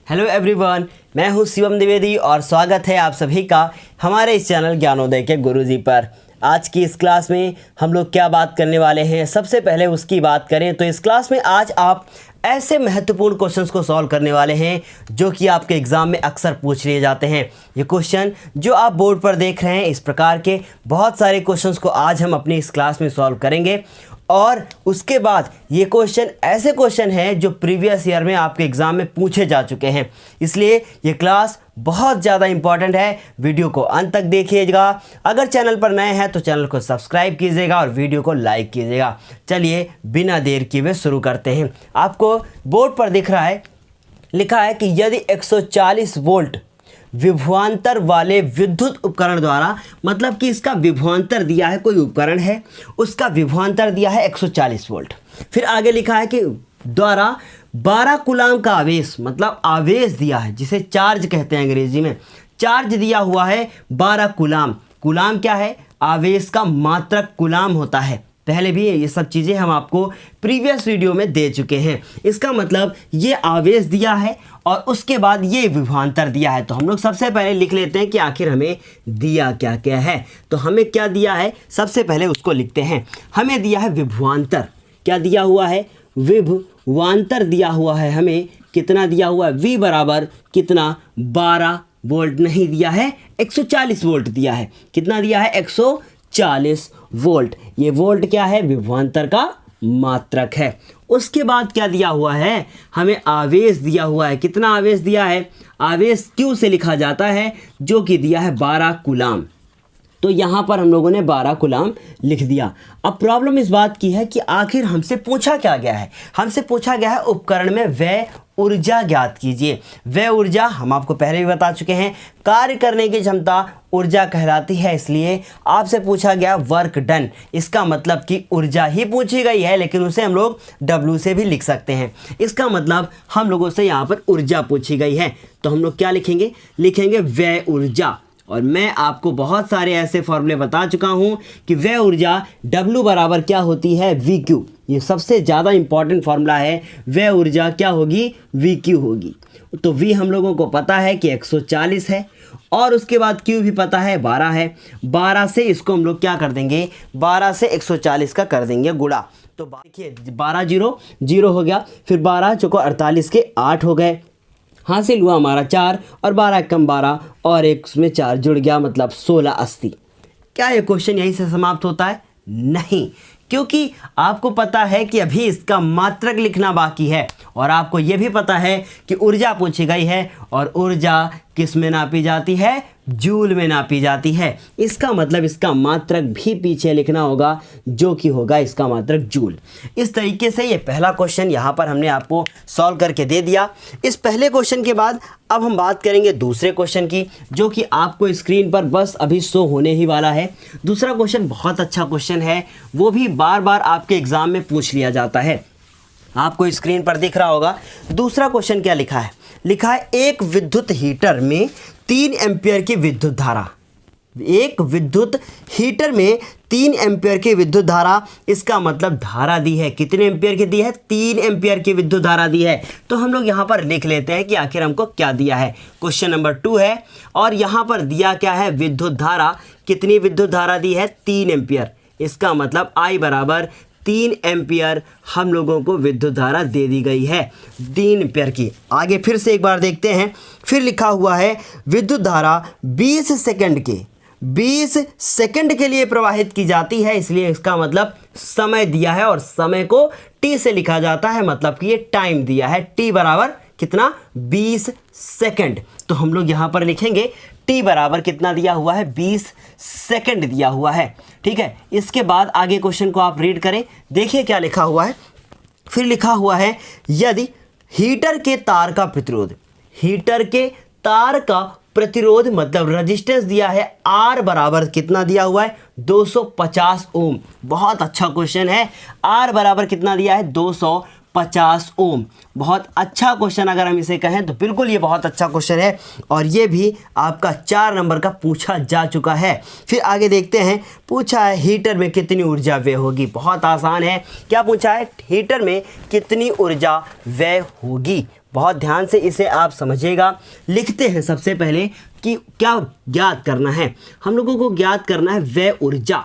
Hello everyone, मैं हूं शिवम द्विवेदी और स्वागत है आप सभी का हमारे इस चैनल ज्ञानोदय के गुरुजी पर। आज की इस क्लास में हम लोग क्या बात करने वाले हैं, सबसे पहले उसकी बात करें तो इस क्लास में आज आप ऐसे महत्वपूर्ण क्वेश्चंस को सॉल्व करने वाले हैं जो कि आपके एग्ज़ाम में अक्सर पूछ लिए जाते हैं। ये क्वेश्चन जो आप बोर्ड पर देख रहे हैं, इस प्रकार के बहुत सारे क्वेश्चंस को आज हम अपनी इस क्लास में सॉल्व करेंगे। और उसके बाद ये क्वेश्चन ऐसे क्वेश्चन हैं जो प्रीवियस ईयर में आपके एग्ज़ाम में पूछे जा चुके हैं, इसलिए ये क्लास बहुत ज़्यादा इंपॉर्टेंट है। वीडियो को अंत तक देखिएगा। अगर चैनल पर नए हैं तो चैनल को सब्सक्राइब कीजिएगा और वीडियो को लाइक कीजिएगा। चलिए बिना देर किए हुए शुरू करते हैं। आपको बोर्ड पर दिख रहा है, लिखा है कि यदि 140 वोल्ट विभवांतर वाले विद्युत उपकरण द्वारा, मतलब कि इसका विभवांतर दिया है, कोई उपकरण है उसका विभवांतर दिया है 140 वोल्ट। फिर आगे लिखा है कि द्वारा 12 कूलाम का आवेश, मतलब आवेश दिया है जिसे चार्ज कहते हैं अंग्रेजी में, चार्ज दिया हुआ है 12 कूलाम। कूलाम क्या है? आवेश का मात्रक कूलाम होता है। पहले भी ये सब चीज़ें हम आपको प्रीवियस वीडियो में दे चुके हैं। इसका मतलब ये आवेश दिया है और उसके बाद ये विभवांतर दिया है। तो हम लोग सबसे पहले लिख लेते हैं कि आखिर हमें दिया क्या क्या है। तो हमें क्या दिया है, सबसे पहले उसको लिखते हैं। हमें दिया है विभवांतर। क्या दिया हुआ है? विभवांतर दिया हुआ है। हमें कितना दिया हुआ है? V बराबर कितना? 12 वोल्ट नहीं दिया है, 140 वोल्ट दिया है। कितना दिया है? 140 वोल्ट। ये वोल्ट क्या है? विभवांतर का मात्रक है। उसके बाद क्या दिया हुआ है? हमें आवेश दिया हुआ है। कितना आवेश दिया है? आवेश Q से लिखा जाता है, जो कि दिया है 12 कूलाम। तो यहाँ पर हम लोगों ने 12 कूलाम लिख दिया। अब प्रॉब्लम इस बात की है कि आखिर हमसे पूछा क्या गया है? हमसे पूछा गया है उपकरण में व्यय ऊर्जा ज्ञात कीजिए। व्यय ऊर्जा हम आपको पहले भी बता चुके हैं, कार्य करने की क्षमता ऊर्जा कहलाती है, इसलिए आपसे पूछा गया वर्क डन। इसका मतलब कि ऊर्जा ही पूछी गई है, लेकिन उसे हम लोग W से भी लिख सकते हैं। इसका मतलब हम लोगों से यहाँ पर ऊर्जा पूछी गई है, तो हम लोग क्या लिखेंगे? लिखेंगे व्यय ऊर्जा। और मैं आपको बहुत सारे ऐसे फॉर्मूले बता चुका हूँ कि व्यय ऊर्जा W बराबर क्या होती है? VQ। ये सबसे ज़्यादा इंपॉर्टेंट फार्मूला है। व्यय ऊर्जा क्या होगी? VQ होगी। तो V हम लोगों को पता है कि 140 है और उसके बाद Q भी पता है 12 है। 12 से इसको हम लोग क्या कर देंगे? 12 से 140 का कर देंगे गुणा। तो देखिए 12 0 हो गया, फिर 12 चौको 48 के 8 हो गए। हासिल हुआ हमारा 4 और 12 कम 12 और एक उसमें 4 जुड़ गया, मतलब 16 80। क्या ये क्वेश्चन यहीं से समाप्त होता है? नहीं, क्योंकि आपको पता है कि अभी इसका मात्रक लिखना बाकी है और आपको ये भी पता है कि ऊर्जा पूछी गई है और ऊर्जा किस में नापी जाती है? जूल में नापी जाती है। इसका मतलब इसका मात्रक भी पीछे लिखना होगा, जो कि होगा इसका मात्रक जूल। इस तरीके से ये पहला क्वेश्चन यहाँ पर हमने आपको सॉल्व करके दे दिया। इस पहले क्वेश्चन के बाद अब हम बात करेंगे दूसरे क्वेश्चन की, जो कि आपको स्क्रीन पर बस अभी शो होने ही वाला है। दूसरा क्वेश्चन बहुत अच्छा क्वेश्चन है, वो भी बार बार आपके एग्ज़ाम में पूछ लिया जाता है। आपको स्क्रीन पर दिख रहा होगा। दूसरा क्वेश्चन क्या लिखा है? लिखा है एक विद्युत हीटर में 3 एम्पियर की विद्युत धारा। एक विद्युत हीटर में 3 एम्पियर की विद्युत धारा, इसका मतलब धारा दी है। कितने एम्पियर की दी है? 3 एम्पियर की विद्युत धारा दी है। तो हम लोग यहाँ पर लिख लेते हैं कि आखिर हमको क्या दिया है। क्वेश्चन नंबर 2 है और यहाँ पर दिया क्या है? विद्युत धारा। कितनी विद्युत धारा दी है? 3 एम्पियर। इसका मतलब I बराबर 3 एम्पियर हम लोगों को विद्युत धारा दे दी गई है, 3 एम्पियर की। आगे फिर से एक बार देखते हैं। फिर लिखा हुआ है विद्युत धारा 20 सेकंड के लिए प्रवाहित की जाती है, इसलिए इसका मतलब समय दिया है और समय को T से लिखा जाता है, मतलब कि ये टाइम दिया है। T बराबर कितना? 20 सेकंड। तो हम लोग यहाँ पर लिखेंगे T बराबर कितना दिया हुआ है? 20 सेकंड दिया हुआ है। ठीक है, इसके बाद आगे क्वेश्चन को आप रीड करें, देखिए क्या लिखा हुआ है। फिर लिखा हुआ है यदि हीटर के तार का प्रतिरोध, हीटर के तार का प्रतिरोध मतलब रेजिस्टेंस दिया है R बराबर कितना दिया हुआ है? 250 ओम। बहुत अच्छा क्वेश्चन है। R बराबर कितना दिया है? 250 ओम। बहुत अच्छा क्वेश्चन, अगर हम इसे कहें तो बिल्कुल ये बहुत अच्छा क्वेश्चन है और ये भी आपका 4 नंबर का पूछा जा चुका है। फिर आगे देखते हैं, पूछा है हीटर में कितनी ऊर्जा व्यय होगी। बहुत आसान है। क्या पूछा है? हीटर में कितनी ऊर्जा व्यय होगी। बहुत ध्यान से इसे आप समझिएगा। लिखते हैं सबसे पहले कि क्या ज्ञात करना है। हम लोगों को ज्ञात करना है व्यय ऊर्जा,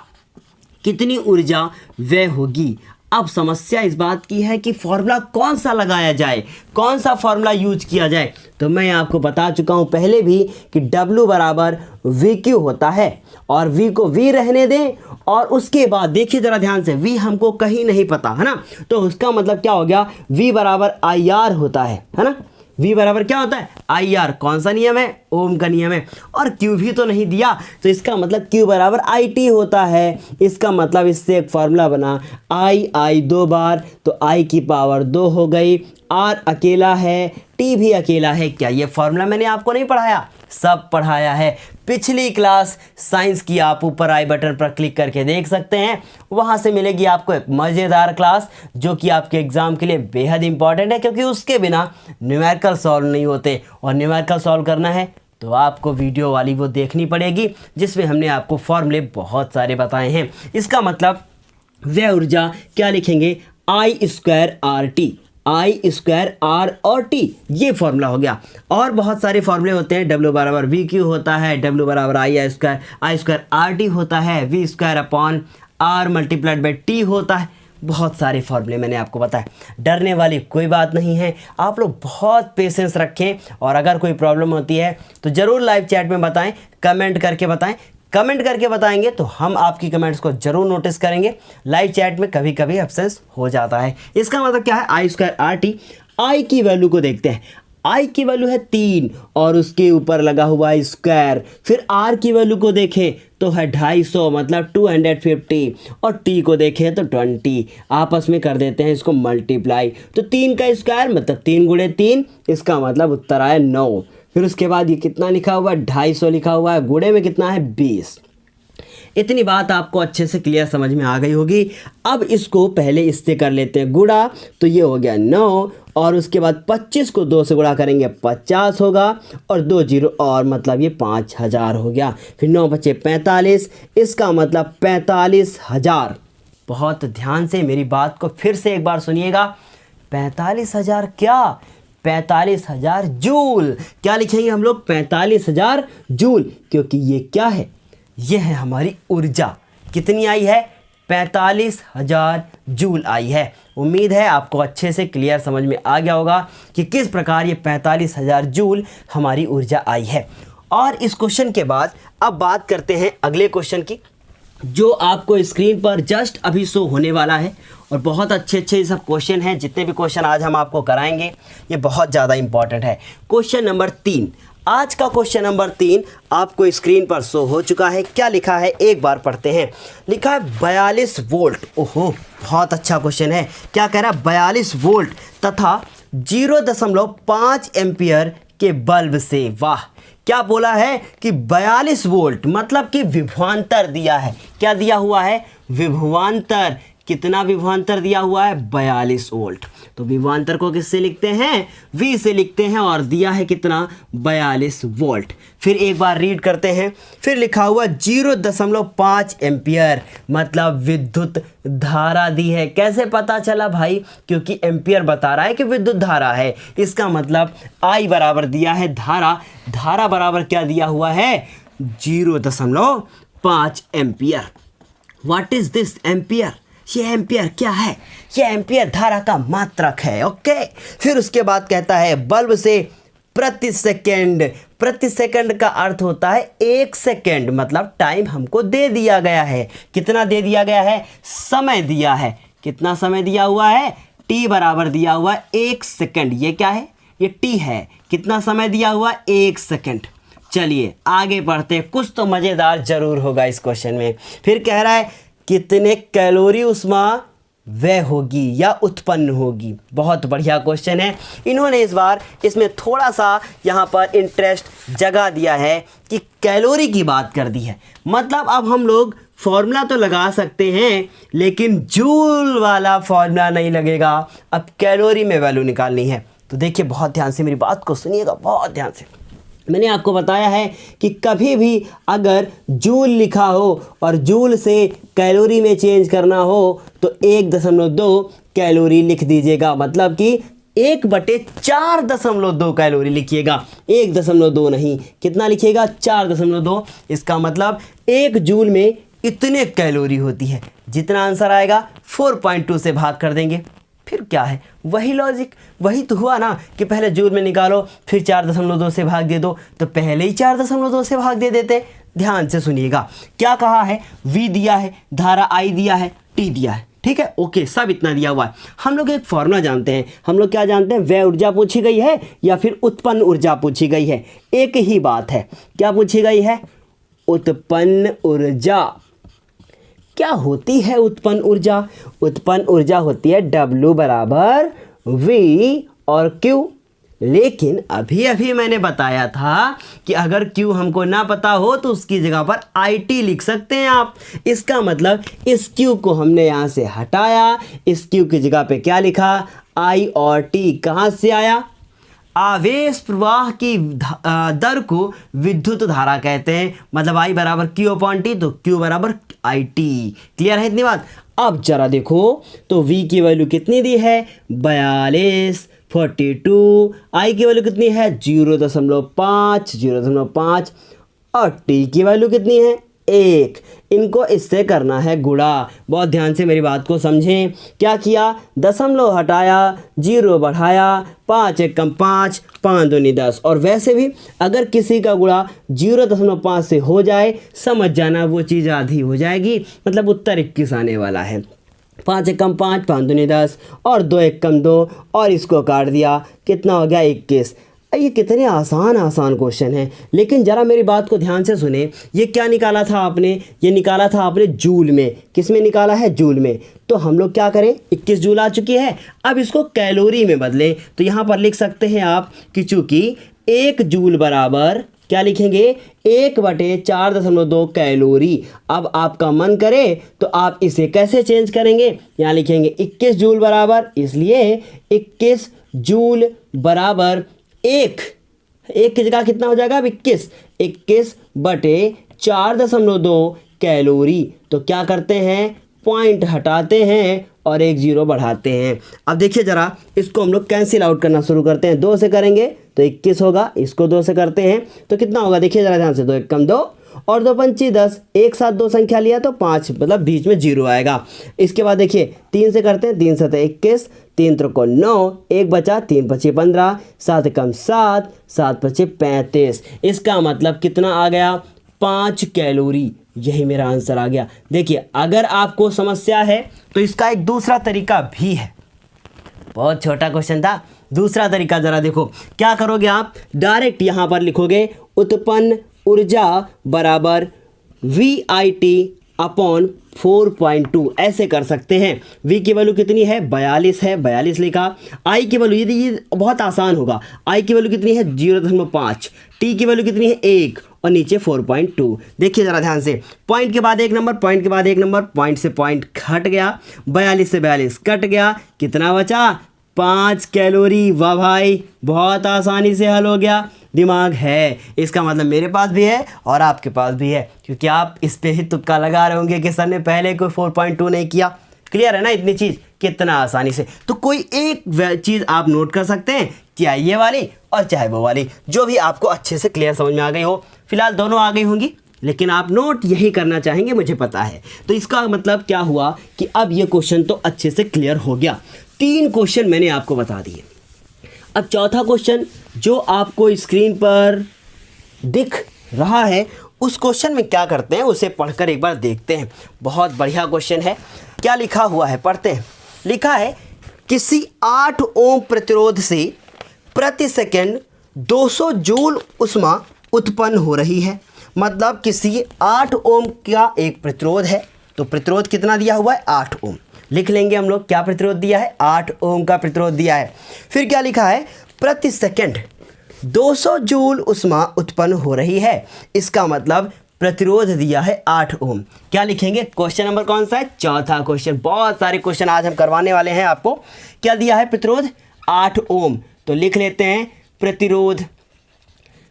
कितनी ऊर्जा व्यय होगी। अब समस्या इस बात की है कि फॉर्मूला कौन सा लगाया जाए, कौन सा फॉर्मूला यूज किया जाए। तो मैं आपको बता चुका हूँ पहले भी कि W बराबर VQ होता है और V को V रहने दें और उसके बाद देखिए ज़रा ध्यान से, V हमको कहीं नहीं पता है ना, तो उसका मतलब क्या हो गया, V बराबर IR होता है ना। V बराबर क्या होता है, IR। कौन सा नियम है, ओम का नियम है। और Q भी तो नहीं दिया, तो इसका मतलब Q बराबर IT होता है। इसका मतलब इससे एक फार्मूला बना I 2 बार, तो I की पावर 2 हो गई। R अकेला है, T भी अकेला है। क्या ये फार्मूला मैंने आपको नहीं पढ़ाया, सब पढ़ाया है। पिछली क्लास साइंस की आप ऊपर आई बटन पर क्लिक करके देख सकते हैं, वहाँ से मिलेगी आपको एक मज़ेदार क्लास जो कि आपके एग्ज़ाम के लिए बेहद इंपॉर्टेंट है, क्योंकि उसके बिना न्यूमेरिकल सॉल्व नहीं होते। और न्यूमेरिकल सॉल्व करना है तो आपको वीडियो वाली वो देखनी पड़ेगी, जिसमें हमने आपको फॉर्मूले बहुत सारे बताए हैं। इसका मतलब व्यय ऊर्जा क्या लिखेंगे, I²RT, I²R और T, ये फॉर्मूला हो गया। और बहुत सारे फॉर्मूले होते हैं, W बराबर VQ होता है, W बराबर I²RT होता है, V² upon R multiplied by T होता है। बहुत सारे फॉर्मूले मैंने आपको बताया। डरने वाली कोई बात नहीं है, आप लोग बहुत पेशेंस रखें और अगर कोई प्रॉब्लम होती है तो ज़रूर लाइव चैट में बताएं, कमेंट करके बताएं। कमेंट करके बताएंगे तो हम आपकी कमेंट्स को जरूर नोटिस करेंगे। लाइव चैट में कभी कभी एब्सेंस हो जाता है। इसका मतलब क्या है, I²RT। I की वैल्यू को देखते हैं, I की वैल्यू है 3 और उसके ऊपर लगा हुआ है स्क्वायर। फिर R की वैल्यू को देखें तो है 250 मतलब 250, और T को देखें तो 20। आपस में कर देते हैं इसको मल्टीप्लाई, तो 3 का स्क्वायर मतलब 3 गुणे 3, इसका मतलब उत्तर आया 9। फिर उसके बाद ये कितना लिखा हुआ है, 250 लिखा हुआ है, गुणे में कितना है 20। इतनी बात आपको अच्छे से क्लियर समझ में आ गई होगी। अब इसको पहले इससे कर लेते हैं गुणा, तो ये हो गया 9 और उसके बाद 25 को 2 से गुणा करेंगे 50 होगा और 2 जीरो और मतलब ये 5000 हो गया। फिर 9 बचे 45, इसका मतलब 45,000। बहुत ध्यान से मेरी बात को फिर से एक बार सुनिएगा, 45,000 क्या, 45,000 जूल। क्या लिखेंगे हम लोग, 45,000 जूल, क्योंकि ये क्या है, ये है हमारी ऊर्जा। कितनी आई है, 45,000 जूल आई है। उम्मीद है आपको अच्छे से क्लियर समझ में आ गया होगा कि किस प्रकार ये 45,000 जूल हमारी ऊर्जा आई है। और इस क्वेश्चन के बाद अब बात करते हैं अगले क्वेश्चन की, जो आपको स्क्रीन पर जस्ट अभी शो होने वाला है। और बहुत अच्छे अच्छे सब क्वेश्चन हैं, जितने भी क्वेश्चन आज हम आपको कराएंगे ये बहुत ज़्यादा इंपॉर्टेंट है। क्वेश्चन नंबर 3, आज का क्वेश्चन नंबर 3 आपको स्क्रीन पर शो हो चुका है। क्या लिखा है एक बार पढ़ते हैं। लिखा है 42 वोल्ट। ओहो, बहुत अच्छा क्वेश्चन है। क्या कह रहा है, 42 वोल्ट तथा 0.5 एम्पियर के बल्ब से, वाह, क्या बोला है कि 42 वोल्ट मतलब कि विभवांतर दिया है। क्या दिया हुआ है, विभवांतर। कितना विभवांतर दिया हुआ है, 42 वोल्ट। तो विभवांतर को किससे लिखते हैं, V से लिखते हैं, और दिया है कितना, 42 वोल्ट। फिर एक बार रीड करते हैं। फिर लिखा हुआ 0.5 एम्पियर मतलब विद्युत धारा दी है। कैसे पता चला भाई, क्योंकि एम्पियर बता रहा है कि विद्युत धारा है। इसका मतलब I बराबर दिया है धारा, धारा बराबर क्या दिया हुआ है, 0.5 ampere. What is this, ampere. ये एम्पियर क्या है, ये एम्पियर धारा का मात्रक है। ओके। फिर उसके बाद कहता है बल्ब से प्रति सेकंड, प्रति सेकंड का अर्थ होता है 1 सेकंड, मतलब टाइम हमको दे दिया गया है। कितना दे दिया गया है, समय दिया है। कितना समय दिया हुआ है, T बराबर दिया हुआ है 1 सेकंड। ये क्या है, ये T है। कितना समय दिया हुआ, 1 सेकंड। चलिए आगे बढ़ते हैं, कुछ तो मज़ेदार जरूर होगा इस क्वेश्चन में। फिर कह रहा है कितने कैलोरी ऊष्मा व्यय होगी या उत्पन्न होगी। बहुत बढ़िया क्वेश्चन है। इन्होंने इस बार इसमें थोड़ा सा यहाँ पर इंटरेस्ट जगा दिया है कि कैलोरी की बात कर दी है। मतलब अब हम लोग फॉर्मूला तो लगा सकते हैं, लेकिन जूल वाला फॉर्मूला नहीं लगेगा। अब कैलोरी में वैल्यू निकालनी है। तो देखिए बहुत ध्यान से मेरी बात को सुनिएगा, बहुत ध्यान से। मैंने आपको बताया है कि कभी भी अगर जूल लिखा हो और जूल से कैलोरी में चेंज करना हो तो 1.2 कैलोरी लिख दीजिएगा। मतलब कि 1/4.2 कैलोरी लिखिएगा, 1.2 नहीं, कितना लिखिएगा 4.2। इसका मतलब 1 जूल में इतने कैलोरी होती है। जितना आंसर आएगा 4.2 से भाग कर देंगे। फिर क्या है, वही लॉजिक, वही तो हुआ ना कि पहले जूल में निकालो फिर 4.2 से भाग दे दो, तो पहले ही 4.2 से भाग दे देते। ध्यान से सुनिएगा क्या कहा है, V दिया है, धारा I दिया है, T दिया है, ठीक है, ओके, सब इतना दिया हुआ है। हम लोग एक फॉर्मूला जानते हैं, हम लोग क्या जानते हैं, व्यय ऊर्जा पूछी गई है या फिर उत्पन्न ऊर्जा पूछी गई है, एक ही बात है। क्या पूछी गई है, उत्पन्न ऊर्जा। क्या होती है उत्पन्न ऊर्जा? उत्पन्न ऊर्जा होती है W बराबर V और Q। लेकिन अभी अभी मैंने बताया था कि अगर Q हमको ना पता हो तो उसकी जगह पर IT लिख सकते हैं आप। इसका मतलब इस Q को हमने यहाँ से हटाया, इस Q की जगह पे क्या लिखा, I और T कहाँ से आया, आवेश प्रवाह की दर को विद्युत धारा कहते हैं। मतलब I बराबर Q/T, तो Q बराबर IT। क्लियर है इतनी बात? अब जरा देखो तो V की वैल्यू कितनी दी है, 42, 42, I की वैल्यू कितनी है 0.5 और T की वैल्यू कितनी है 1। इनको इससे करना है गुणा। बहुत ध्यान से मेरी बात को समझें। क्या किया, दशमलव हटाया, 0 बढ़ाया, 5 1 कम 5, 5 दूनी 10। और वैसे भी अगर किसी का गुणा 0.5 से हो जाए, समझ जाना वो चीज़ आधी हो जाएगी, मतलब उत्तर 21 आने वाला है। 5 1 कम 5, 5 दूनी 10 और 2 1 कम 2 और इसको काट दिया, कितना हो गया 21। ये कितने आसान क्वेश्चन हैं, लेकिन ज़रा मेरी बात को ध्यान से सुने। ये क्या निकाला था आपने, ये निकाला था आपने जूल में। किस में निकाला है, जूल में। तो हम लोग क्या करें, 21 जूल आ चुकी है, अब इसको कैलोरी में बदलें। तो यहाँ पर लिख सकते हैं आप कि चूँकि 1 जूल बराबर क्या लिखेंगे, 1/4.2 कैलोरी। अब आपका मन करे तो आप इसे कैसे चेंज करेंगे, यहाँ लिखेंगे 21 जूल बराबर, इसलिए 21 जूल बराबर 1 की जगह कितना हो जाएगा, अब 21/4.2 कैलोरी। तो क्या करते हैं, पॉइंट हटाते हैं और 1 0 बढ़ाते हैं। अब देखिए ज़रा, इसको हम लोग कैंसिल आउट करना शुरू करते हैं। 2 से करेंगे तो 21 होगा, इसको 2 से करते हैं तो कितना होगा, देखिए ज़रा ध्यान से, 2 1 कम 2 और 2 5 10, एक साथ 2 संख्या लिया तो 5, मतलब बीच में 0 आएगा। इसके बाद देखिए 3 से करते हैं, 3 7 21, 3 3 9, 1 बचा, 3 5 15, 7 कम 7, 7 5 35। इसका मतलब कितना आ गया, 5 कैलोरी। यही मेरा आंसर आ गया। देखिए अगर आपको समस्या है तो इसका एक दूसरा तरीका भी है। बहुत छोटा क्वेश्चन था, दूसरा तरीका ज़रा देखो। क्या करोगे आप, डायरेक्ट यहाँ पर लिखोगे उत्पन्न ऊर्जा बराबर VIT/4.2, ऐसे कर सकते हैं। V की वैल्यू कितनी है, 42 है, 42 लिखा। I की वैल्यू, ये बहुत आसान होगा, I की वैल्यू कितनी है 0.5, T की वैल्यू कितनी है 1 और नीचे 4.2। देखिए ज़रा ध्यान से, पॉइंट के बाद 1 नंबर, पॉइंट के बाद 1 नंबर, पॉइंट से पॉइंट हट गया, 42 से 42 कट गया, कितना बचा 5 कैलोरी। वाह भाई, बहुत आसानी से हल हो गया। दिमाग है, इसका मतलब मेरे पास भी है और आपके पास भी है, क्योंकि आप इस पे ही तुक्का लगा रहे होंगे कि सर ने पहले कोई 4.2 नहीं किया। क्लियर है ना इतनी चीज़, कितना आसानी से। तो कोई एक चीज़ आप नोट कर सकते हैं, चाहे ये वाली और चाहे वो वाली, जो भी आपको अच्छे से क्लियर समझ में आ गई हो। फिलहाल दोनों आ गई होंगी, लेकिन आप नोट यही करना चाहेंगे, मुझे पता है। तो इसका मतलब क्या हुआ कि अब ये क्वेश्चन तो अच्छे से क्लियर हो गया। 3 क्वेश्चन मैंने आपको बता दिए। अब चौथा क्वेश्चन जो आपको स्क्रीन पर दिख रहा है, उस क्वेश्चन में क्या करते हैं उसे पढ़कर एक बार देखते हैं। बहुत बढ़िया क्वेश्चन है। क्या लिखा हुआ है, पढ़ते हैं। लिखा है, किसी 8 ओम प्रतिरोध से प्रति सेकंड 200 जूल ऊष्मा उत्पन्न हो रही है। मतलब किसी 8 ओम का एक प्रतिरोध है, तो प्रतिरोध कितना दिया हुआ है 8 ओम। लिख लेंगे हम लोग, क्या प्रतिरोध दिया है, 8 ओम का प्रतिरोध दिया है। फिर क्या लिखा है, प्रति सेकंड 200 जूल ऊष्मा उत्पन्न हो रही है। इसका मतलब प्रतिरोध दिया है 8 ओम। क्या लिखेंगे, क्वेश्चन नंबर कौन सा है, चौथा क्वेश्चन। बहुत सारे क्वेश्चन आज हम करवाने वाले हैं आपको। क्या दिया है, प्रतिरोध 8 ओम। तो लिख लेते हैं प्रतिरोध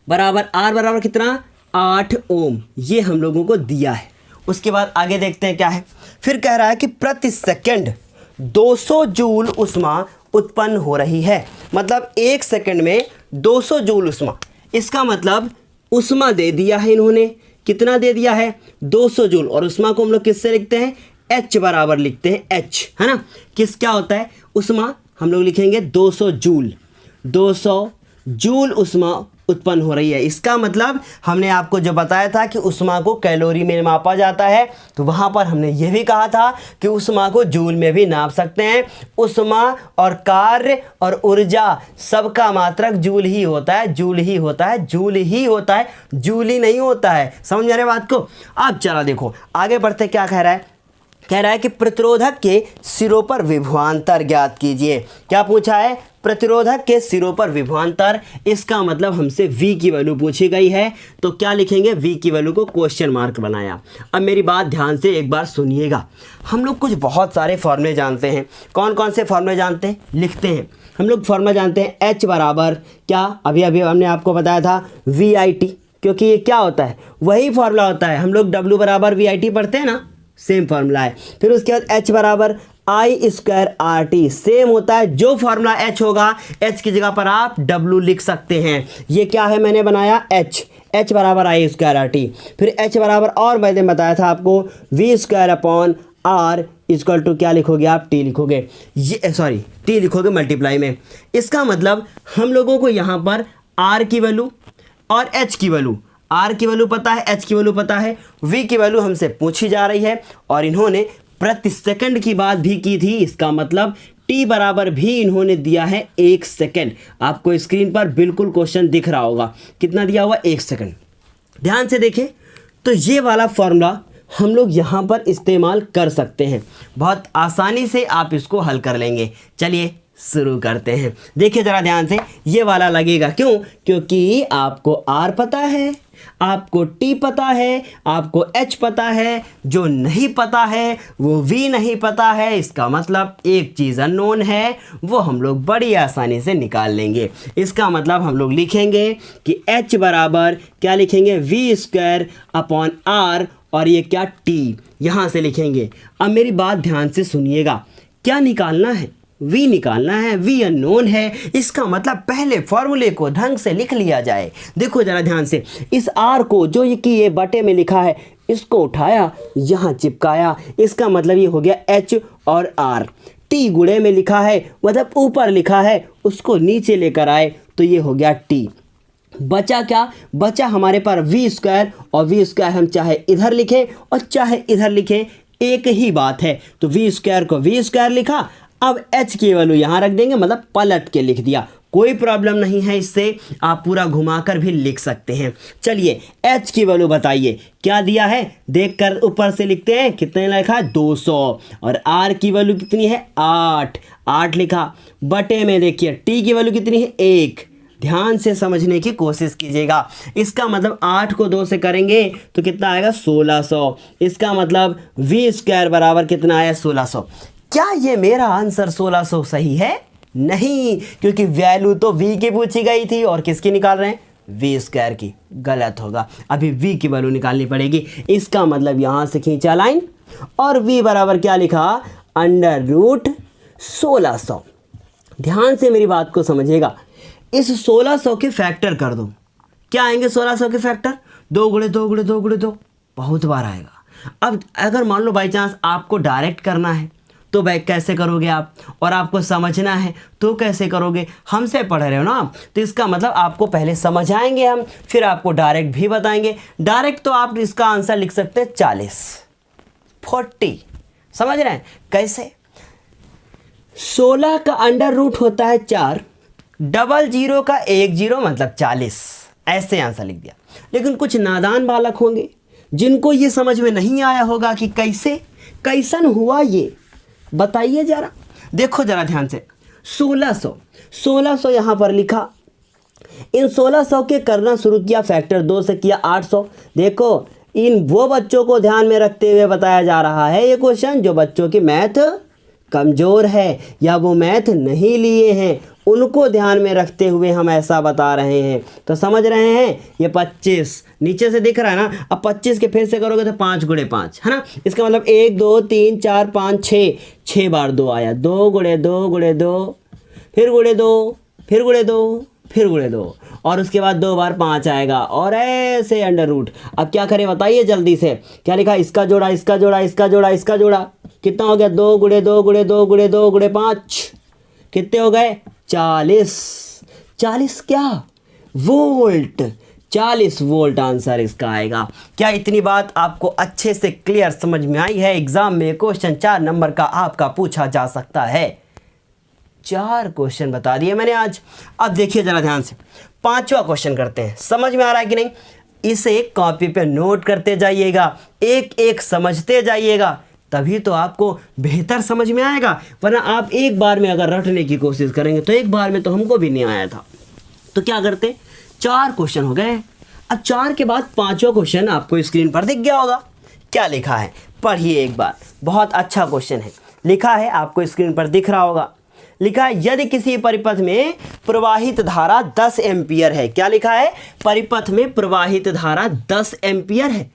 बराबर R बराबर कितना, 8 ओम। ये हम लोगों को दिया है। उसके बाद आगे देखते हैं क्या है। फिर कह रहा है कि प्रति सेकंड 200 जूल ऊष्मा उत्पन्न हो रही है। मतलब 1 सेकंड में 200 जूल उष्मा। इसका मतलब उष्मा दे दिया है इन्होंने, कितना दे दिया है 200 जूल। और उष्मा को हम लोग किससे लिखते हैं, H बराबर लिखते हैं, H है ना। किस क्या होता है उष्मा, हम लोग लिखेंगे 200 जूल। 200 जूल उष्मा उत्पन्न हो रही है। इसका मतलब हमने आपको जो बताया था कि उष्मा को कैलोरी में मापा जाता है, तो वहाँ पर हमने ये भी कहा था कि उष्मा को जूल में भी नाप सकते हैं। उष्मा और कार्य और ऊर्जा सबका मात्रक जूल ही होता है, जूल ही होता है, जूल ही होता है, जूल ही नहीं होता है। समझ में आ रही बात को। अब चला देखो आगे बढ़ते, क्या कह रहा है, कह रहा है कि प्रतिरोधक के सिरों पर विभवांतर ज्ञात कीजिए। क्या पूछा है, प्रतिरोधक के सिरों पर विभवांतर। इसका मतलब हमसे V की वैल्यू पूछी गई है, तो क्या लिखेंगे, V की वैल्यू को क्वेश्चन मार्क बनाया। अब मेरी बात ध्यान से एक बार सुनिएगा। हम लोग कुछ बहुत सारे फॉर्मूले जानते हैं। कौन कौन से फॉर्मूले जानते हैं, लिखते हैं। हम लोग फॉर्मूला जानते हैं H बराबर क्या, अभी अभी हमने आपको बताया था VIT, क्योंकि ये क्या होता है, वही फॉर्मूला होता है। हम लोग W बराबर VIT पढ़ते हैं ना, सेम फार्मूला है। फिर उसके बाद H बराबर I² RT, सेम होता है। जो फार्मूला H होगा, H की जगह पर आप W लिख सकते हैं। ये क्या है मैंने बनाया H बराबर I² RT। फिर H बराबर, और मैंने बताया था आपको V²/R इक्वल टू क्या लिखोगे आप, T लिखोगे, ये सॉरी T लिखोगे मल्टीप्लाई में। इसका मतलब हम लोगों को यहाँ पर R की वैल्यू और H की वैल्यू, R की वैल्यू पता है, H की वैल्यू पता है, V की वैल्यू हमसे पूछी जा रही है। और इन्होंने प्रति सेकंड की बात भी की थी। इसका मतलब T बराबर भी इन्होंने दिया है 1 सेकंड। आपको स्क्रीन पर बिल्कुल क्वेश्चन दिख रहा होगा, कितना दिया हुआ 1 सेकंड। ध्यान से देखें तो ये वाला फॉर्मूला हम लोग यहाँ पर इस्तेमाल कर सकते हैं। बहुत आसानी से आप इसको हल कर लेंगे। चलिए शुरू करते हैं। देखिए ज़रा ध्यान से, ये वाला लगेगा क्यों, क्योंकि आपको R पता है, आपको T पता है, आपको H पता है, जो नहीं पता है वो V नहीं पता है। इसका मतलब एक चीज़ अननोन है, वो हम लोग बड़ी आसानी से निकाल लेंगे। इसका मतलब हम लोग लिखेंगे कि H बराबर क्या लिखेंगे, V²/R, और ये क्या T यहाँ से लिखेंगे। अब मेरी बात ध्यान से सुनिएगा, क्या निकालना है, V निकालना है। V अननोन है, इसका मतलब पहले फॉर्मूले को ढंग से लिख लिया जाए। देखो जरा ध्यान से, इस R को जो ये बटे में लिखा है, इसको उठाया यहाँ चिपकाया। इसका मतलब ये हो गया H और R। T गुणे में लिखा है, मतलब ऊपर लिखा है, उसको नीचे लेकर आए तो ये हो गया T। बचा क्या, बचा हमारे पास V², और V² हम चाहे इधर लिखें और चाहे इधर लिखें, एक ही बात है। तो V² को V² लिखा। अब H की वैल्यू यहाँ रख देंगे, मतलब पलट के लिख दिया, कोई प्रॉब्लम नहीं है। इससे आप पूरा घुमाकर भी लिख सकते हैं। चलिए H की वैल्यू बताइए, क्या दिया है, देखकर ऊपर से लिखते हैं। कितने लिखा है, 200। और R की वैल्यू कितनी है, 8 लिखा। बटे में देखिए T की वैल्यू कितनी है, 1। ध्यान से समझने की कोशिश कीजिएगा। इसका मतलब 8 को 2 से करेंगे तो कितना आएगा, 1600। इसका मतलब V² बराबर कितना आया, 1600। क्या ये मेरा आंसर 1600 सही है? नहीं, क्योंकि वैल्यू तो V की पूछी गई थी और किसकी निकाल रहे हैं, V² की। गलत होगा, अभी V की वैल्यू निकालनी पड़ेगी। इसका मतलब यहाँ से खींचा लाइन और V बराबर क्या लिखा, √1600। ध्यान से मेरी बात को समझिएगा। इस 1600 के फैक्टर कर दो, क्या आएंगे 1600 के फैक्टर, 2 × 2 × 2 × 2, बहुत बार आएगा। अब अगर मान लो बाई चांस आपको डायरेक्ट करना है तो भाई कैसे करोगे आप, और आपको समझना है तो कैसे करोगे, हमसे पढ़ रहे हो ना आप, तो इसका मतलब आपको पहले समझाएंगे हम, फिर आपको डायरेक्ट भी बताएंगे। डायरेक्ट तो आप इसका आंसर लिख सकते हैं 40। समझ रहे हैं कैसे, 16 का √ होता है 4, 00 का 10 मतलब 40, ऐसे आंसर लिख दिया। लेकिन कुछ नादान बालक होंगे जिनको ये समझ में नहीं आया होगा कि कैसन हुआ ये, बताइए जरा। देखो जरा ध्यान से, 1600 यहाँ पर लिखा। इन 1600 के करना शुरू किया, फैक्टर 2 से किया 800। देखो इन वो बच्चों को ध्यान में रखते हुए बताया जा रहा है ये क्वेश्चन जो बच्चों की मैथ कमज़ोर है या वो मैथ नहीं लिए हैं, उनको ध्यान में रखते हुए हम ऐसा बता रहे हैं। तो समझ रहे हैं, ये 25 नीचे से दिख रहा है ना। अब 25 के फिर से करोगे तो 5 × 5 है ना। इसका मतलब 1 2 3 4 5 6 बार 2 आया, 2 × 2 × 2 फिर गुणे 2, फिर गुणे 2, फिर गुणे 2, और उसके बाद 2 बार 5 आएगा और ऐसे अंडर रूट। अब क्या करें बताइए जल्दी से, क्या लिखा, इसका जोड़ा, इसका जोड़ा, इसका जोड़ा, इसका जोड़ा, कितना हो गया, 2 गुणे 2 गुणे 2 गुणे 2 गुणे 5, कितने हो गए, 40। 40 क्या वोल्ट, 40 वोल्ट आंसर इसका आएगा। क्या इतनी बात आपको अच्छे से क्लियर समझ में आई है? एग्जाम में क्वेश्चन 4 नंबर का आपका पूछा जा सकता है। 4 क्वेश्चन बता दिए मैंने आज। अब देखिए जरा ध्यान से, 5वां क्वेश्चन करते हैं। समझ में आ रहा है कि नहीं? इसे कॉपी पे नोट करते जाइएगा, एक एक समझते जाइएगा, तभी तो आपको बेहतर समझ में आएगा। वरना आप एक बार में अगर रटने की कोशिश करेंगे तो एक बार में तो हमको भी नहीं आया था। तो क्या करते, 4 क्वेश्चन हो गए। अब 4 के बाद 5वां क्वेश्चन आपको स्क्रीन पर दिख गया होगा। क्या लिखा है पढ़िए एक बार, बहुत अच्छा क्वेश्चन है। लिखा है, आपको स्क्रीन पर दिख रहा होगा, लिखा है यदि किसी परिपथ में प्रवाहित धारा 10 एम्पियर है। क्या लिखा है, परिपथ में प्रवाहित धारा 10 एम्पियर है।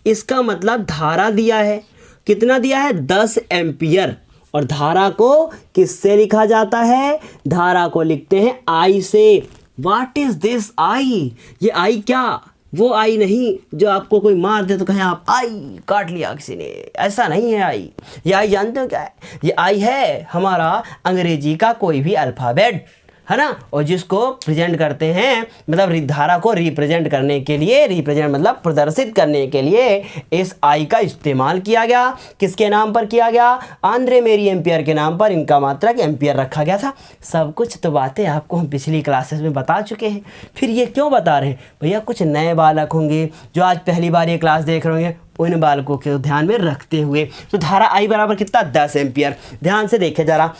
इसका मतलब धारा दिया है, कितना दिया है, 10 एम्पियर। और धारा को किससे लिखा जाता है, धारा को लिखते हैं आई से। व्हाट इज दिस आई, ये आई क्या, वो आई नहीं जो आपको कोई मार दे तो कहें आप आई काट लिया किसी ने, ऐसा नहीं है आई। ये आई जानते हो क्या है, ये आई है हमारा अंग्रेजी का कोई भी अल्फ़ाबेट, है ना, और जिसको प्रेजेंट करते हैं, मतलब धारा को रिप्रेजेंट करने के लिए, रिप्रेजेंट मतलब प्रदर्शित करने के लिए इस आई का इस्तेमाल किया गया। किसके नाम पर किया गया, आंद्रे मेरी एम्पियर के नाम पर इनका मात्रक एम्पियर रखा गया था। सब कुछ तो बातें आपको हम पिछली क्लासेस में बता चुके हैं, फिर ये क्यों बता रहे हैं भैया? कुछ नए बालक होंगे जो आज पहली बार ये क्लास देख रहे होंगे, उन बालकों के ध्यान में रखते हुए। तो धारा आई बराबर कितना, 10 एम्पियर। ध्यान से देखे जरा,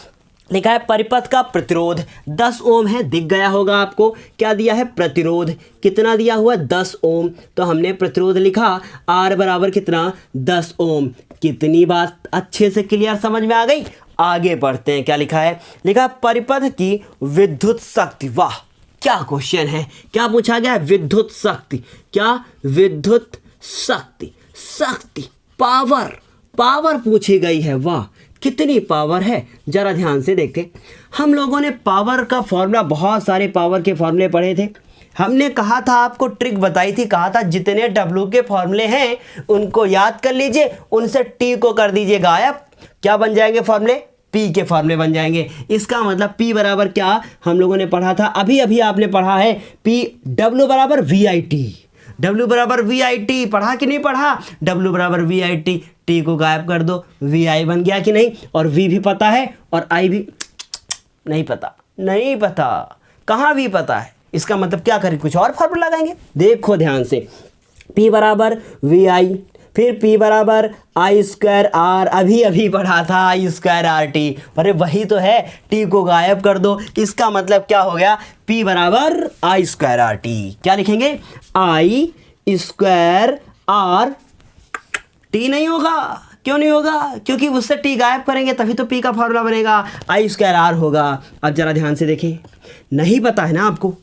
लिखा है परिपथ का प्रतिरोध 10 ओम है, दिख गया होगा आपको। क्या दिया है, प्रतिरोध कितना दिया हुआ, 10 ओम। तो हमने प्रतिरोध लिखा, आर बराबर कितना, 10 ओम। कितनी बात अच्छे से क्लियर समझ में आ गई? आगे बढ़ते हैं। क्या लिखा है, लिखा परिपथ की विद्युत शक्ति। वाह क्या क्वेश्चन है, क्या पूछा गया है, विद्युत शक्ति। क्या, विद्युत शक्ति, शक्ति पावर, पावर पूछी गई है। वाह कितनी पावर है, जरा ध्यान से देखें। हम लोगों ने पावर का फॉर्मूला, बहुत सारे पावर के फॉर्मूले पढ़े थे। हमने कहा था, आपको ट्रिक बताई थी, कहा था जितने डब्ल्यू के फॉर्मूले हैं उनको याद कर लीजिए, उनसे टी को कर दीजिए गायब। क्या बन जाएंगे फॉर्मूले, पी के फॉर्मूले बन जाएंगे। इसका मतलब पी बराबर क्या हम लोगों ने पढ़ा था, अभी अभी आपने पढ़ा है, पी डब्ल्यू बराबर वी आई टी। डब्ल्यू बराबर वी आई टी पढ़ा कि नहीं पढ़ा, डब्ल्यू बराबर वी आई टी, टी को गायब कर दो, वी आई बन गया कि नहीं। और वी भी पता है और आई भी नहीं पता, नहीं पता, कहाँ वी पता है। इसका मतलब क्या करें, कुछ और फॉर्मूला लगाएंगे। देखो ध्यान से, पी बराबर वी आई, फिर पी बराबर आई स्क्वायर आर, अभी अभी पढ़ा था आई स्क्वायर आर टी, अरे वही तो है, टी को गायब कर दो। इसका मतलब क्या हो गया, पी बराबर आई स्क्वायर आर टी। क्या लिखेंगे, आई स्क्वायर आर टी नहीं होगा, क्यों नहीं होगा, क्योंकि उससे टी गायब करेंगे तभी तो पी का फॉर्मूला बनेगा, आई स्क्वायर आर होगा। अब जरा ध्यान से देखें, नहीं पता है ना आपको,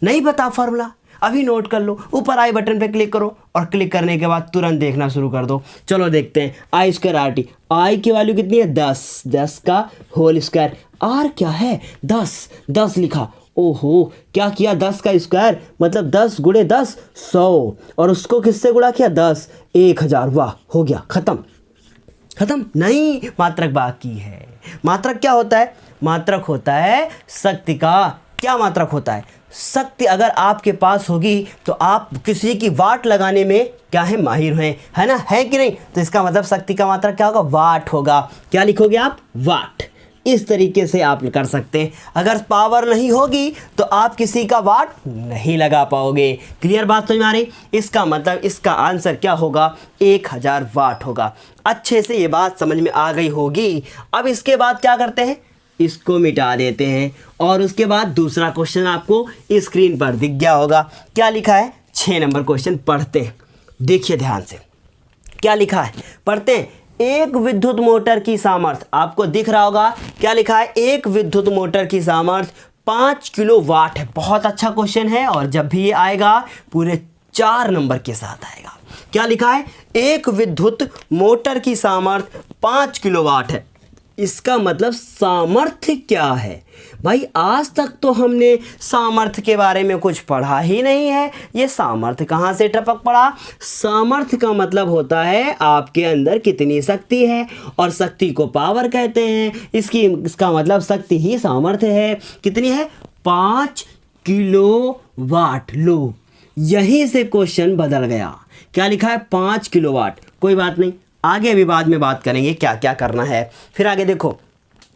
नहीं पता फॉर्मूला, अभी नोट कर लो, ऊपर आई बटन पे क्लिक करो और क्लिक करने के बाद तुरंत देखना शुरू कर दो। चलो देखते हैं, आई स्क्वायर आर टी, आई की वैल्यू कितनी है, 10, 10 का होल स्क्वायर, आर क्या है, 10, 10 लिखा। ओहो क्या किया, 10 का स्क्वायर मतलब 10 गुणे 10 100, और उसको किससे गुणा किया, 10, 1000। वाह हो गया, खत्म। खत्म नहीं, मात्रक बाकी है। मात्रक क्या होता है, मात्रक होता है शक्ति का। क्या मात्रक होता है, शक्ति अगर आपके पास होगी तो आप किसी की वाट लगाने में क्या है, माहिर हैं, है ना, है कि नहीं। तो इसका मतलब शक्ति का मात्रक क्या होगा, वाट होगा। क्या लिखोगे आप, वाट। इस तरीके से आप कर सकते हैं। अगर पावर नहीं होगी तो आप किसी का वाट नहीं लगा पाओगे। क्लियर बात समझ में आ रही। इसका मतलब इसका आंसर क्या होगा, 1000 वाट होगा। अच्छे से ये बात समझ में आ गई होगी। अब इसके बाद क्या करते हैं, इसको मिटा देते हैं और उसके बाद दूसरा क्वेश्चन आपको स्क्रीन पर दिख गया होगा। क्या लिखा है, 6 नंबर क्वेश्चन पढ़ते हैं। देखिए ध्यान से क्या लिखा है, पढ़ते हैं। एक विद्युत मोटर की सामर्थ्य, आपको दिख रहा होगा क्या लिखा है, एक विद्युत मोटर की सामर्थ्य 5 किलो वाट है। बहुत अच्छा क्वेश्चन है और जब भी ये आएगा पूरे 4 नंबर के साथ आएगा। क्या लिखा है, एक विद्युत मोटर की सामर्थ्य 5 किलो वाट है। इसका मतलब सामर्थ्य क्या है? भाई आज तक तो हमने सामर्थ्य के बारे में कुछ पढ़ा ही नहीं है। ये सामर्थ्य कहाँ से टपक पड़ा? सामर्थ्य का मतलब होता है आपके अंदर कितनी शक्ति है, और शक्ति को पावर कहते हैं। इसका मतलब शक्ति ही सामर्थ्य है। कितनी है? 5 किलोवाट। लो, यहीं से क्वेश्चन बदल गया। क्या लिखा है? 5 किलोवाट। कोई बात नहीं, आगे अभी बाद में बात करेंगे क्या क्या करना है। फिर आगे देखो,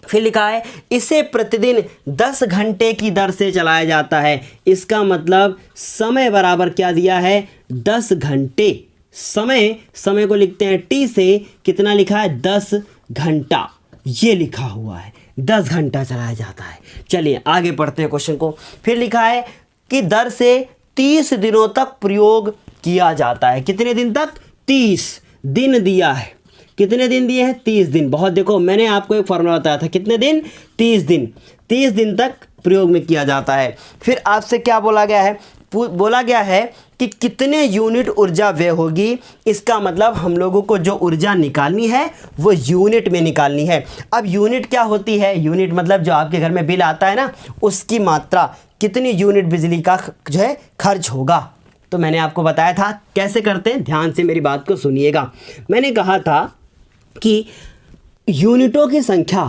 फिर लिखा है इसे प्रतिदिन 10 घंटे की दर से चलाया जाता है। इसका मतलब समय बराबर क्या दिया है? 10 घंटे। समय को लिखते हैं टी से। कितना लिखा है? 10 घंटा। ये लिखा हुआ है 10 घंटा चलाया जाता है। चलिए आगे पढ़ते हैं क्वेश्चन को। फिर लिखा है कि दर से 30 दिनों तक प्रयोग किया जाता है। कितने दिन तक? 30 दिन दिया है। कितने दिन दिए हैं? 30 दिन। बहुत देखो, मैंने आपको एक फॉर्मूला बताया था। कितने दिन? 30 दिन। 30 दिन तक प्रयोग में किया जाता है। फिर आपसे क्या बोला गया है? बोला गया है कि कितने यूनिट ऊर्जा व्यय होगी। इसका मतलब हम लोगों को जो ऊर्जा निकालनी है वो यूनिट में निकालनी है। अब यूनिट क्या होती है? यूनिट मतलब जो आपके घर में बिल आता है ना, उसकी मात्रा, कितनी यूनिट बिजली का जो है खर्च होगा। तो मैंने आपको बताया था कैसे करते हैं, ध्यान से मेरी बात को सुनिएगा। मैंने कहा था कि यूनिटों की संख्या,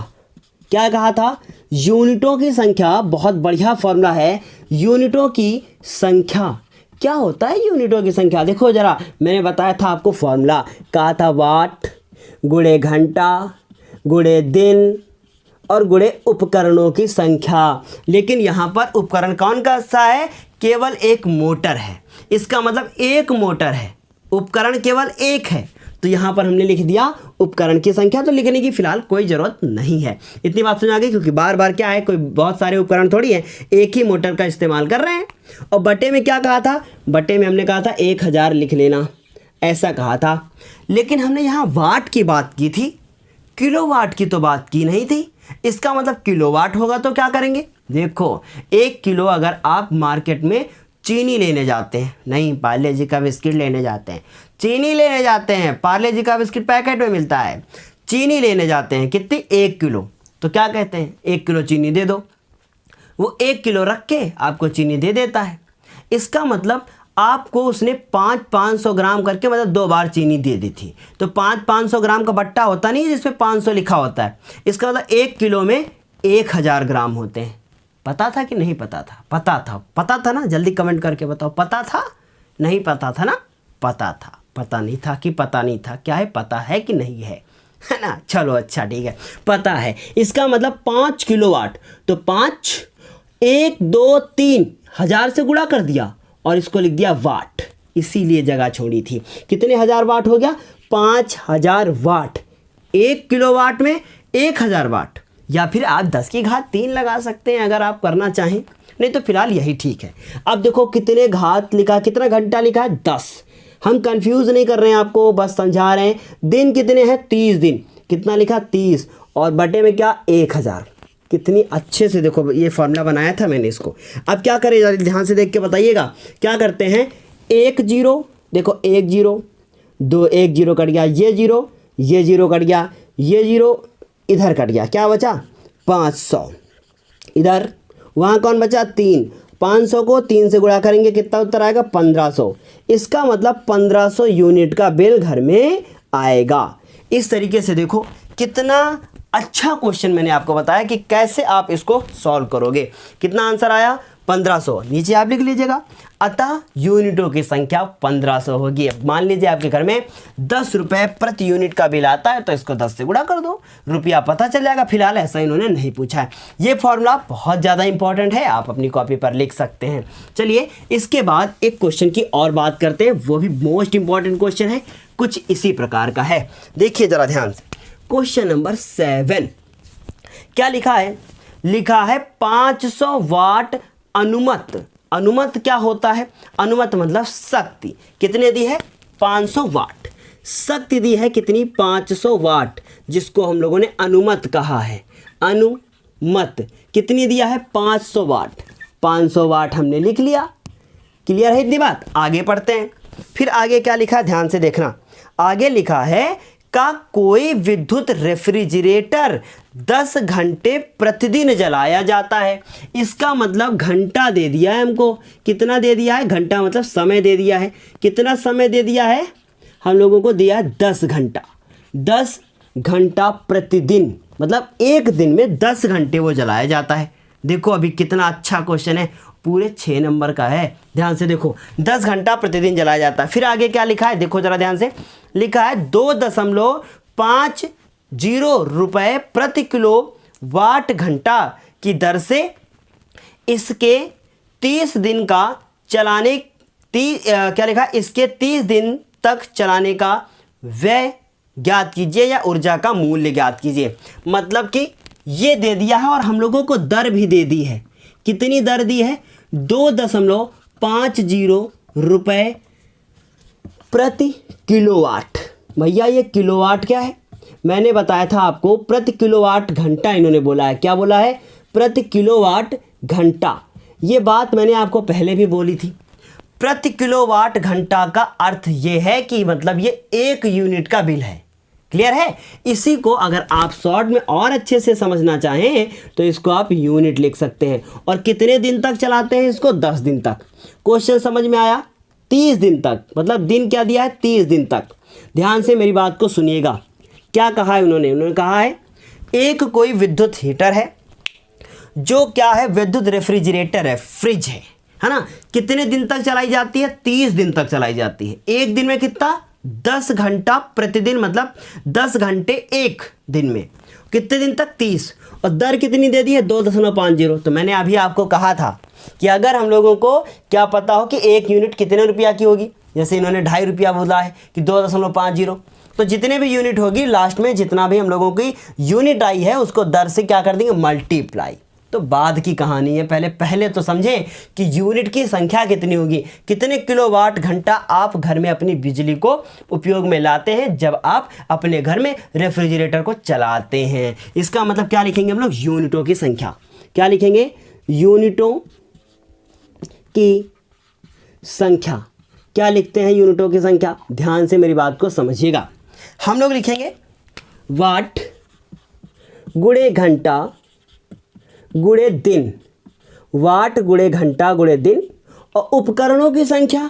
क्या कहा था? यूनिटों की संख्या, बहुत बढ़िया फॉर्मूला है। यूनिटों की संख्या क्या होता है? यूनिटों की संख्या देखो जरा, मैंने बताया था आपको फॉर्मूला, कहा था वाट गुणे घंटा गुणे दिन और गुणे उपकरणों की संख्या। लेकिन यहाँ पर उपकरण कौन का सा है? केवल एक मोटर है। इसका मतलब एक मोटर है, उपकरण केवल एक है। तो यहाँ पर हमने लिख दिया उपकरण की संख्या। तो लिखने की फिलहाल कोई ज़रूरत नहीं है। इतनी बात समझ आ गई? क्योंकि बार बार क्या है, कोई बहुत सारे उपकरण थोड़ी है, एक ही मोटर का इस्तेमाल कर रहे हैं। और बटे में क्या कहा था? बटे में हमने कहा था 1000 लिख लेना, ऐसा कहा था। लेकिन हमने यहाँ वाट की बात की थी, किलोवाट की तो बात की नहीं थी। इसका मतलब किलोवाट होगा तो क्या करेंगे? देखो, 1 किलो अगर आप मार्केट में चीनी लेने जाते हैं, नहीं पार्ले जी का बिस्किट लेने जाते हैं, चीनी लेने जाते हैं, पार्ले जी का बिस्किट पैकेट में मिलता है, चीनी लेने जाते हैं, कितनी? 1 किलो। तो क्या कहते हैं? 1 किलो चीनी दे दो। वो 1 किलो रख के आपको चीनी दे देता है। इसका मतलब आपको उसने 500 ग्राम करके, मतलब 2 बार चीनी दे दी थी। तो 500 ग्राम का बट्टा होता नहीं जिसमें 500 लिखा होता है। इसका मतलब 1 किलो में 1000 ग्राम होते हैं। पता था कि नहीं पता था? पता था ना? जल्दी कमेंट करके बताओ, पता था? नहीं पता था ना? पता था। पता नहीं था कि पता नहीं था? क्या है, पता है कि नहीं है? है ना? चलो अच्छा ठीक है, पता है। इसका मतलब 5 किलोवाट। तो 5 1 2 3 1000 से गुणा कर दिया और इसको लिख दिया वाट, इसीलिए जगह छोड़ी थी। कितने हजार वाट हो गया? 5000 वाट। 1 किलोवाट में 1000 वाट, या फिर आप 10 की घात 3 लगा सकते हैं अगर आप करना चाहें, नहीं तो फिलहाल यही ठीक है। अब देखो कितने घात लिखा, कितना घंटा लिखा है? 10। हम कंफ्यूज नहीं कर रहे हैं आपको, बस समझा रहे हैं। दिन कितने हैं? 30 दिन। कितना लिखा? 30। और बटे में क्या? 1000। कितनी अच्छे से देखो, ये फॉर्मूला बनाया था मैंने इसको। अब क्या करें, ध्यान से देख के बताइएगा। क्या करते हैं? 1 0, देखो 1 0 2, 1 0 कट गया, ये 0 कट गया, ये 0 इधर कट गया, क्या बचा? 500। इधर वहाँ कौन बचा? 3। 500 को 3 से गुणा करेंगे, कितना उत्तर आएगा? 1500। इसका मतलब 1500 यूनिट का बिल घर में आएगा। इस तरीके से देखो कितना अच्छा क्वेश्चन मैंने आपको बताया कि कैसे आप इसको सॉल्व करोगे। कितना आंसर आया? 1500। नीचे आप लिख लीजिएगा। अतः यूनिटों की संख्या 1500 होगी। अब मान लीजिए आपके घर में 10 रुपये प्रति यूनिट का बिल आता है, तो इसको 10 से गुणा कर दो, रुपया पता चल जाएगा। फिलहाल ऐसा इन्होंने नहीं पूछा है। ये फॉर्मूला बहुत ज़्यादा इंपॉर्टेंट है, आप अपनी कॉपी पर लिख सकते हैं। चलिए इसके बाद एक क्वेश्चन की और बात करते हैं, वो भी मोस्ट इंपॉर्टेंट क्वेश्चन है, कुछ इसी प्रकार का है। देखिए ज़रा ध्यान से, क्वेश्चन नंबर 7 क्या लिखा है? लिखा है 500 वाट अनुमत। अनुमत क्या होता है? अनुमत मतलब शक्ति। कितने दी है? 500 वाट। शक्ति दी है कितनी? 500 वाट, जिसको हम लोगों ने अनुमत कहा है। अनुमत कितनी दिया है? 500 वाट। 500 वाट हमने लिख लिया। क्लियर है इतनी बात? आगे पढ़ते हैं। फिर आगे क्या लिखा है, ध्यान से देखना। आगे लिखा है का कोई विद्युत रेफ्रिजरेटर 10 घंटे प्रतिदिन जलाया जाता है। इसका मतलब घंटा दे दिया है हमको, कितना दे दिया है, घंटा मतलब समय दे दिया है। कितना समय दे दिया है हम लोगों को, दिया है 10 घंटा। 10 घंटा प्रतिदिन मतलब एक दिन में 10 घंटे वो जलाया जाता है। देखो अभी कितना अच्छा क्वेश्चन है, पूरे 6 नंबर का है। ध्यान से देखो, 10 घंटा प्रतिदिन जलाया जाता है। फिर आगे क्या लिखा है, देखो जरा ध्यान से, लिखा है 2.50 रुपये प्रति किलो वाट घंटा की दर से इसके 30 दिन का चलाने क्या लिखा है, इसके 30 दिन तक चलाने का व्यय ज्ञात कीजिए या ऊर्जा का मूल्य ज्ञात कीजिए। मतलब कि ये दे दिया है और हम लोगों को दर भी दे दी है। कितनी दर दी है, 2.50 रुपये प्रति किलोवाट। भैया ये किलोवाट क्या है, मैंने बताया था आपको प्रति किलोवाट घंटा इन्होंने बोला है। क्या बोला है, प्रति किलोवाट घंटा। ये बात मैंने आपको पहले भी बोली थी। प्रति किलोवाट घंटा का अर्थ ये है कि मतलब ये 1 यूनिट का बिल है। क्लियर है। इसी को अगर आप शॉर्ट में और अच्छे से समझना चाहें तो इसको आप यूनिट लिख सकते हैं। और कितने दिन तक चलाते हैं इसको, 10 दिन तक। क्वेश्चन समझ में आया, 30 दिन तक, मतलब दिन क्या दिया है, 30 दिन तक। ध्यान से मेरी बात को सुनिएगा, क्या कहा है उन्होंने कहा है एक कोई विद्युत हीटर है जो क्या है, विद्युत रेफ्रिजरेटर है, फ्रिज है ना। कितने दिन तक चलाई जाती है, 30 दिन तक चलाई जाती है। एक दिन में कितना, 10 घंटा प्रतिदिन, मतलब 10 घंटे एक दिन में। कितने दिन तक, 30। और दर कितनी दे दी है, 2.50। तो मैंने अभी आपको कहा था कि अगर हम लोगों को क्या पता हो कि 1 यूनिट कितने रुपया की होगी, जैसे इन्होंने 2.5 रुपया बोला है कि 2.50, तो जितने भी यूनिट होगी लास्ट में जितना भी हम लोगों की यूनिट आई है उसको दर से क्या कर देंगे, मल्टीप्लाई। तो बाद की कहानी है, पहले तो समझें कि यूनिट की संख्या कितनी होगी, कितने किलोवाट घंटा आप घर में अपनी बिजली को उपयोग में लाते हैं जब आप अपने घर में रेफ्रिजरेटर को चलाते हैं। इसका मतलब क्या लिखेंगे हम लोग, यूनिटों की संख्या। क्या लिखेंगे, यूनिटों की संख्या। क्या लिखते हैं, यूनिटों की संख्या। ध्यान से मेरी बात को समझिएगा। हम लोग लिखेंगे वाट गुणे घंटा गुणे दिन, वाट गुणे घंटा गुणे दिन। और उपकरणों की संख्या,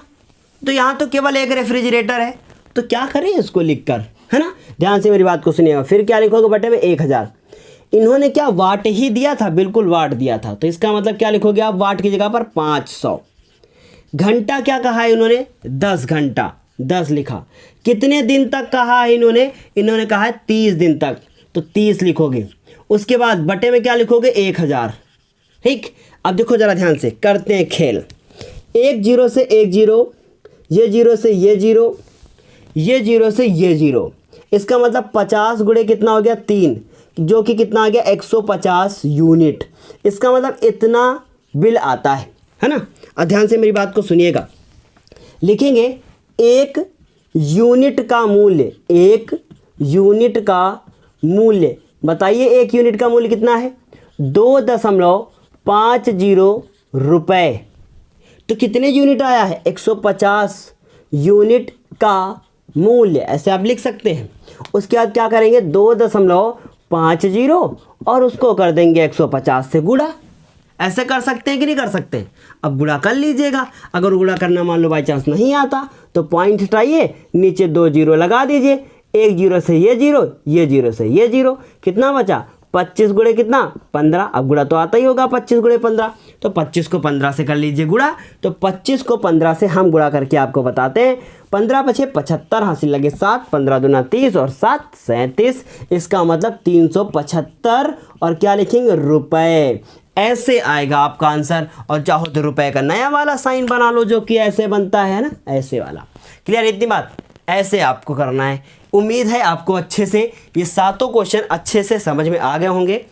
तो यहाँ तो केवल एक रेफ्रिजरेटर है, तो क्या करें इसको लिखकर, है ना। ध्यान से मेरी बात को सुनिएगा। फिर क्या लिखोगे बटे में, 1000। इन्होंने क्या वाट ही दिया था, बिल्कुल वाट दिया था, तो इसका मतलब क्या लिखोगे आप, वाट की जगह पर 500। घंटा क्या कहा है इन्होंने, 10 घंटा, 10 लिखा। कितने दिन तक कहा है इन्होंने कहा है 30 दिन तक, तो 30 लिखोगे। उसके बाद बटे में क्या लिखोगे, 1000। ठीक। अब देखो जरा ध्यान से, करते हैं खेल। 1 0 से 1 0, ये 0 से ये 0, ये 0 से ये 0। इसका मतलब 50 गुणे कितना हो गया, 3, जो कि कितना आ गया, 150 यूनिट। इसका मतलब इतना बिल आता है ना। अब ध्यान से मेरी बात को सुनिएगा। लिखेंगे 1 यूनिट का मूल्य, 1 यूनिट का मूल्य। बताइए 1 यूनिट का मूल्य कितना है, 2.50 रुपये। तो कितने यूनिट आया है, 150 यूनिट का मूल्य, ऐसे आप लिख सकते हैं। उसके बाद क्या करेंगे, 2.50 और उसको कर देंगे 150 से गुणा। ऐसे कर सकते हैं कि नहीं कर सकते। अब गुणा कर लीजिएगा। अगर गुणा करना मान लो बाई चांस नहीं आता तो पॉइंट हटाइए, नीचे 2 0 लगा दीजिए। 1 0 से ये 0, ये 0 से ये 0, कितना बचा, 25 गुणे कितना, 15। अब गुणा तो आता ही होगा, 25 गुणे 15, तो 25 को 15 से कर लीजिए गुणा। तो 25 को 15 से हम गुणा करके आपको बताते हैं। 15 पछे 75, हासिल लगे 7, 15 दूना 30 और 7 37। इसका मतलब 375 और क्या लिखेंगे, रुपए। ऐसे आएगा आपका आंसर। और चाहो तो रुपए का नया वाला साइन बना लो जो कि ऐसे बनता है ना, ऐसे वाला। क्लियर, इतनी बात, ऐसे आपको करना है। उम्मीद है आपको अच्छे से ये 7 क्वेश्चन अच्छे से समझ में आ गए होंगे।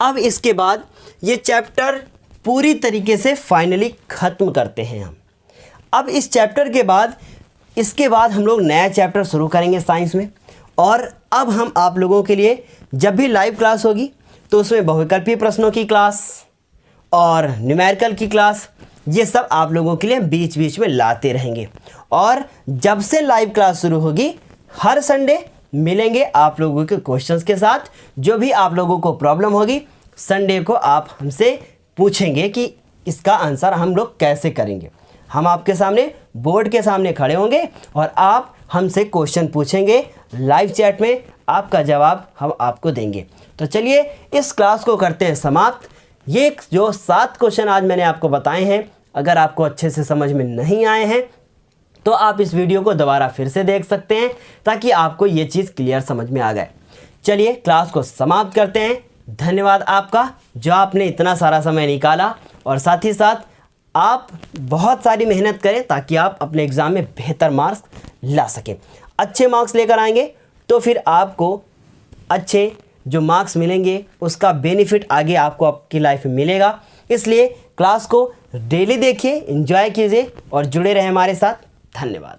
अब इसके बाद ये चैप्टर पूरी तरीके से फाइनली ख़त्म करते हैं हम। अब इस चैप्टर के बाद, इसके बाद हम लोग नया चैप्टर शुरू करेंगे साइंस में। और अब हम आप लोगों के लिए जब भी लाइव क्लास होगी तो उसमें बहुविकल्पीय प्रश्नों की क्लास और न्यूमेरिकल की क्लास, ये सब आप लोगों के लिए बीच बीच में लाते रहेंगे। और जब से लाइव क्लास शुरू होगी, हर संडे मिलेंगे आप लोगों के क्वेश्चंस के साथ। जो भी आप लोगों को प्रॉब्लम होगी संडे को आप हमसे पूछेंगे कि इसका आंसर हम लोग कैसे करेंगे। हम आपके सामने बोर्ड के सामने खड़े होंगे और आप हमसे क्वेश्चन पूछेंगे लाइव चैट में, आपका जवाब हम आपको देंगे। तो चलिए इस क्लास को करते हैं समाप्त। ये जो 7 क्वेश्चन आज मैंने आपको बताए हैं, अगर आपको अच्छे से समझ में नहीं आए हैं तो आप इस वीडियो को दोबारा फिर से देख सकते हैं ताकि आपको ये चीज़ क्लियर समझ में आ जाए। चलिए क्लास को समाप्त करते हैं। धन्यवाद आपका जो आपने इतना सारा समय निकाला, और साथ ही साथ आप बहुत सारी मेहनत करें ताकि आप अपने एग्ज़ाम में बेहतर मार्क्स ला सकें। अच्छे मार्क्स लेकर आएंगे तो फिर आपको अच्छे जो मार्क्स मिलेंगे उसका बेनिफिट आगे आपको आपकी लाइफ में मिलेगा। इसलिए क्लास को डेली देखिए, एंजॉय कीजिए और जुड़े रहें हमारे साथ। धन्यवाद।